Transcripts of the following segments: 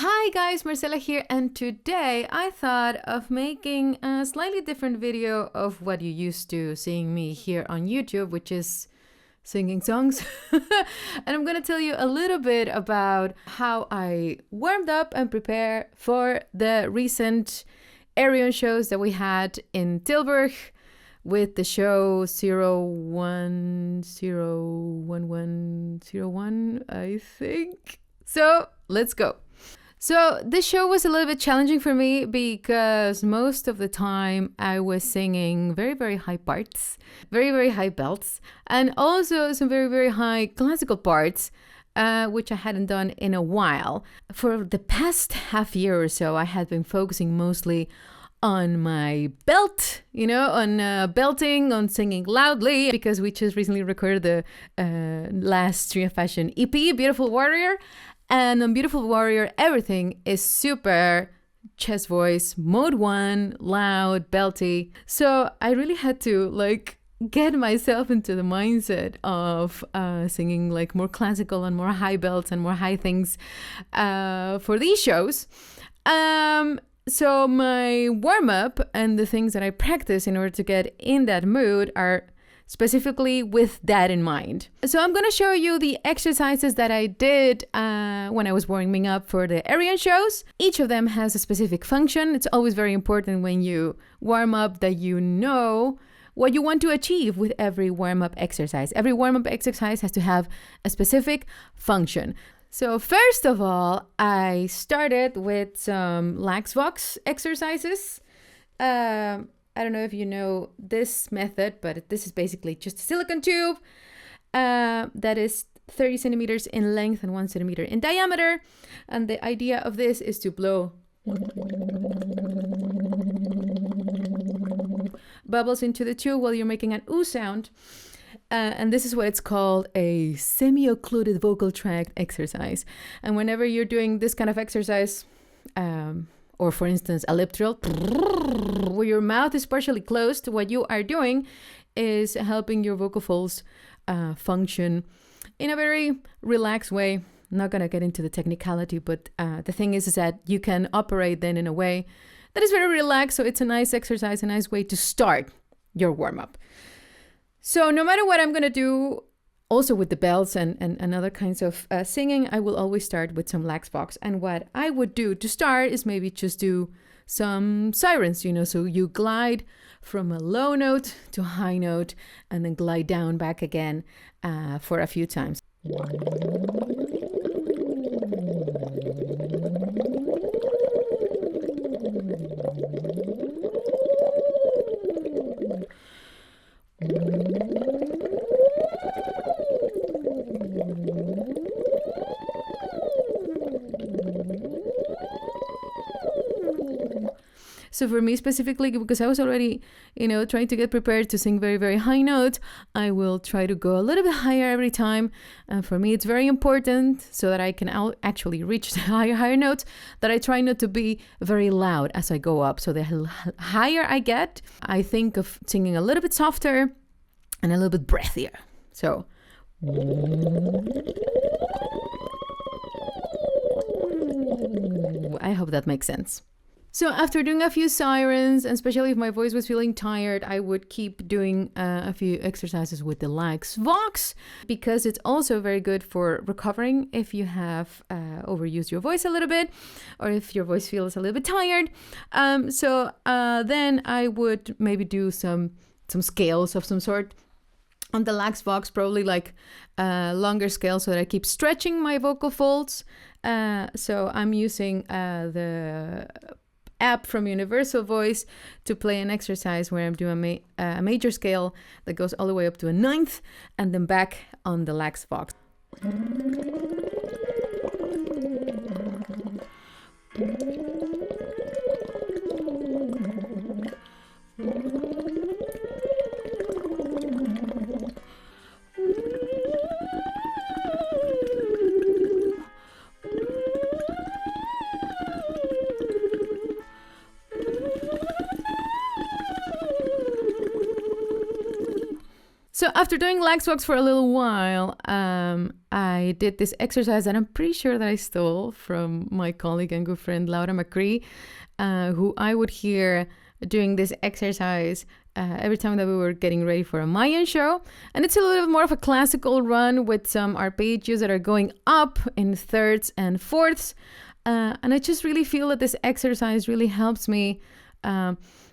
Hi guys, Marcela here, and today I thought of making a slightly different video of what you used to seeing me here on YouTube, which is singing songs. And I'm gonna tell you a little bit about how I warmed up and prepared for the recent Ayreon shows that we had in Tilburg with the show 010101, I think. So let's go. So this show was a little bit challenging for me because most of the time I was singing very, very high parts, very, very high belts, and also some very, very high classical parts, which I hadn't done in a while. For the past half year or so, I had been focusing mostly on my belt, on belting, on singing loudly, because we just recently recorded the last Stream of Fashion EP, Beautiful Warrior. And on Beautiful Warrior, everything is super chest voice, mode 1, loud, belty. So I really had to get myself into the mindset of singing more classical and more high belts and more high things for these shows. So my warm-up and the things that I practice in order to get in that mood are specifically with that in mind. So I'm going to show you the exercises that I did when I was warming up for the Ayreon shows. Each of them has a specific function. It's always very important when you warm up that you know what you want to achieve with every warm-up exercise. Every warm-up exercise has to have a specific function. So first of all, I started with some lax vox exercises. I don't know if you know this method, but this is basically just a silicone tube that is 30 centimeters in length and 1 centimeter in diameter. And the idea of this is to blow bubbles into the tube while you're making an ooh sound. And this is what it's called a semi-occluded vocal tract exercise. And whenever you're doing this kind of exercise, or for instance, a lip trill, where your mouth is partially closed, what you are doing is helping your vocal folds function in a very relaxed way. I'm not going to get into the technicality, but the thing is that you can operate then in a way that is very relaxed. So it's a nice exercise, a nice way to start your warm-up. So no matter what I'm going to do, also with the bells and other kinds of singing, I will always start with some lax vox. And what I would do to start is maybe just do some sirens, so you glide from a low note to a high note and then glide down back again for a few times. So for me specifically, because I was already, trying to get prepared to sing very, very high notes, I will try to go a little bit higher every time. And for me, it's very important so that I can actually reach the higher notes, that I try not to be very loud as I go up. So the higher I get, I think of singing a little bit softer and a little bit breathier. So I hope that makes sense. So after doing a few sirens, and especially if my voice was feeling tired, I would keep doing a few exercises with the lax vox, because it's also very good for recovering if you have overused your voice a little bit, or if your voice feels a little bit tired. So then I would maybe do some scales of some sort on the lax vox, probably longer scale, so that I keep stretching my vocal folds. So I'm using the app from Universal Voice to play an exercise where I'm doing a major scale that goes all the way up to a ninth and then back on the lax vox. So after doing lax walks for a little while, I did this exercise that I'm pretty sure that I stole from my colleague and good friend Laura McCree, who I would hear doing this exercise every time that we were getting ready for a Mayan show. And it's a little bit more of a classical run with some arpeggios that are going up in thirds and fourths. And I just really feel that this exercise really helps me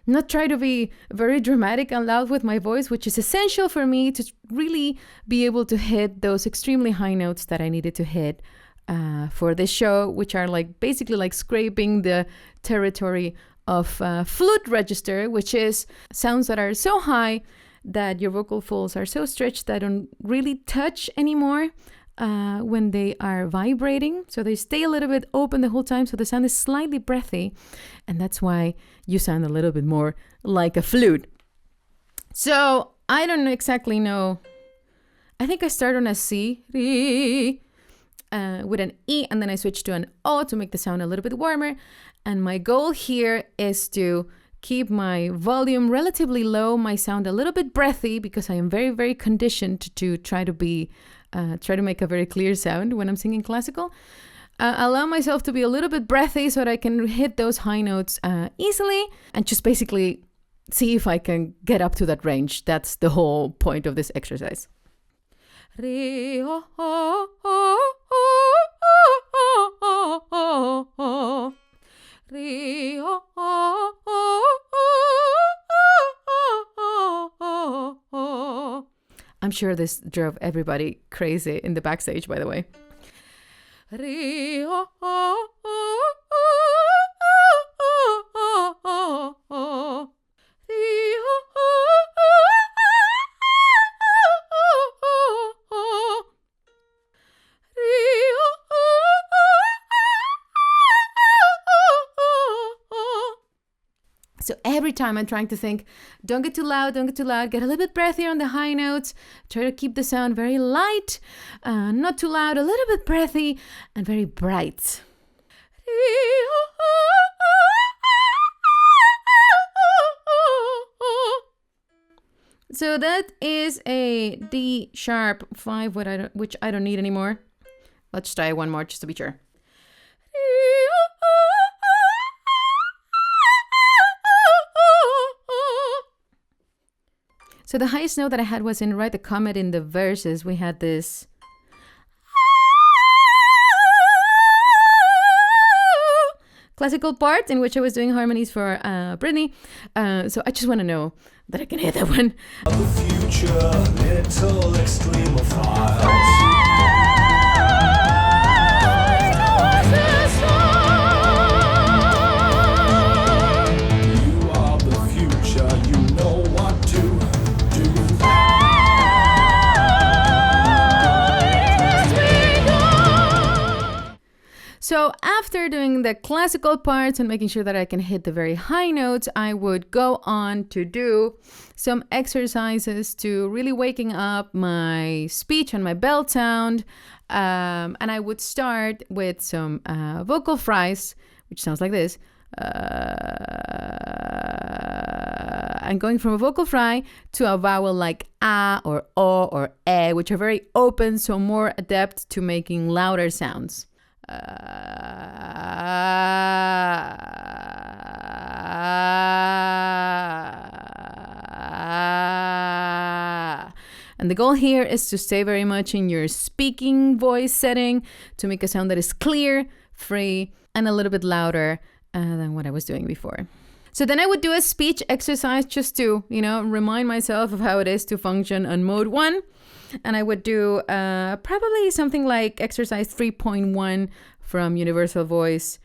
not try to be very dramatic and loud with my voice, which is essential for me to really be able to hit those extremely high notes that I needed to hit for this show, which are like basically like scraping the territory of flute register, which is sounds that are so high that your vocal folds are so stretched that don't really touch anymore when they are vibrating. So they stay a little bit open the whole time, so the sound is slightly breathy, and that's why you sound a little bit more like a flute. So I don't exactly know. I think I start on a C with an E, and then I switch to an O to make the sound a little bit warmer. And my goal here is to keep my volume relatively low, my sound a little bit breathy, because I am very, very conditioned to try to make a very clear sound when I'm singing classical. Allow myself to be a little bit breathy so that I can hit those high notes easily, and just basically see if I can get up to that range. That's the whole point of this exercise. I'm sure this drove everybody crazy in the backstage, by the way. So every time I'm trying to think, don't get too loud, get a little bit breathier on the high notes, try to keep the sound very light, not too loud, a little bit breathy, and very bright. So that is a D sharp 5, which I don't need anymore. Let's try one more just to be sure. So the highest note that I had was in Ride the Comet in the verses. We had this classical part in which I was doing harmonies for Brittany. So I just want to know that I can hit that one. The future, little extremophiles. So after doing the classical parts and making sure that I can hit the very high notes, I would go on to do some exercises to really waking up my speech and my belt sound. And I would start with some vocal fries, which sounds like this. I'm going from a vocal fry to a vowel like A or O or E, which are very open, so more adept to making louder sounds. And the goal here is to stay very much in your speaking voice setting to make a sound that is clear, free, and a little bit louder than what I was doing before. So then I would do a speech exercise just to, remind myself of how it is to function on mode 1. And I would do probably something like exercise 3.1 from Universal Voice.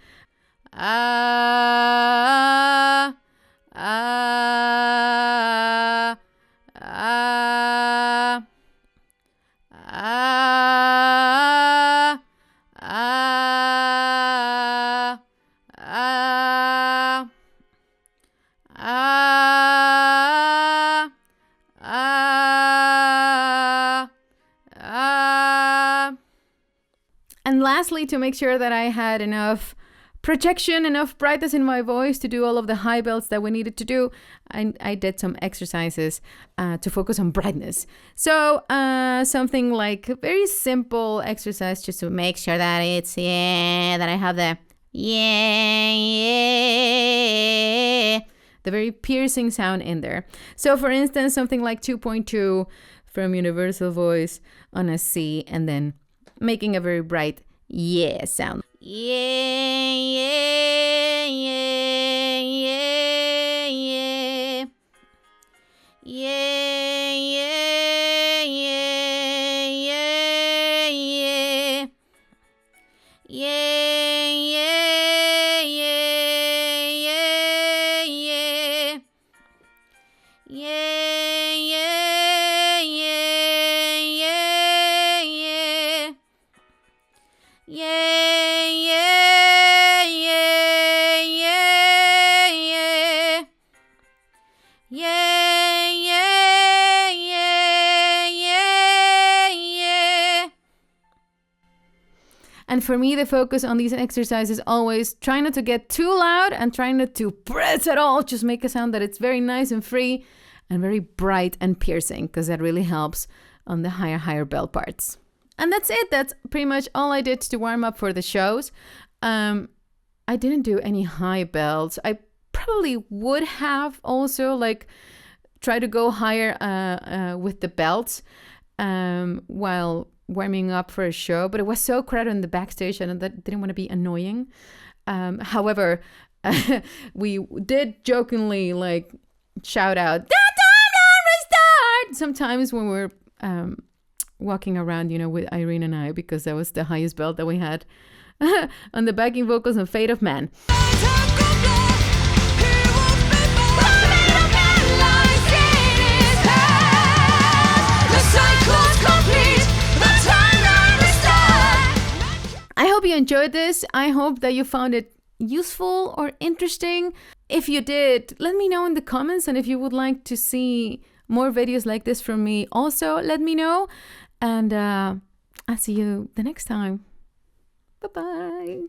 And lastly, to make sure that I had enough projection, enough brightness in my voice to do all of the high belts that we needed to do, I did some exercises to focus on brightness. So something like a very simple exercise just to make sure that it's, that I have the, the very piercing sound in there. So for instance, something like 2.2 from universal voice on a C, and then making a very bright sound. And for me, the focus on these exercises always try not to get too loud and try not to press at all. Just make a sound that it's very nice and free and very bright and piercing, because that really helps on the higher bell parts. And that's it. That's pretty much all I did to warm up for the shows. I didn't do any high bells. I probably would have also like try to go higher with the belts while warming up for a show, but it was so crowded in the backstage and I didn't want to be annoying. However, we did jokingly like shout out, restart, sometimes when we're walking around, with Irene and I, because that was the highest belt that we had on the backing vocals on Fate of Man. I hope you enjoyed this. I hope that you found it useful or interesting. If you did, let me know in the comments. And if you would like to see more videos like this from me, also let me know. And I'll see you the next time. Bye-bye.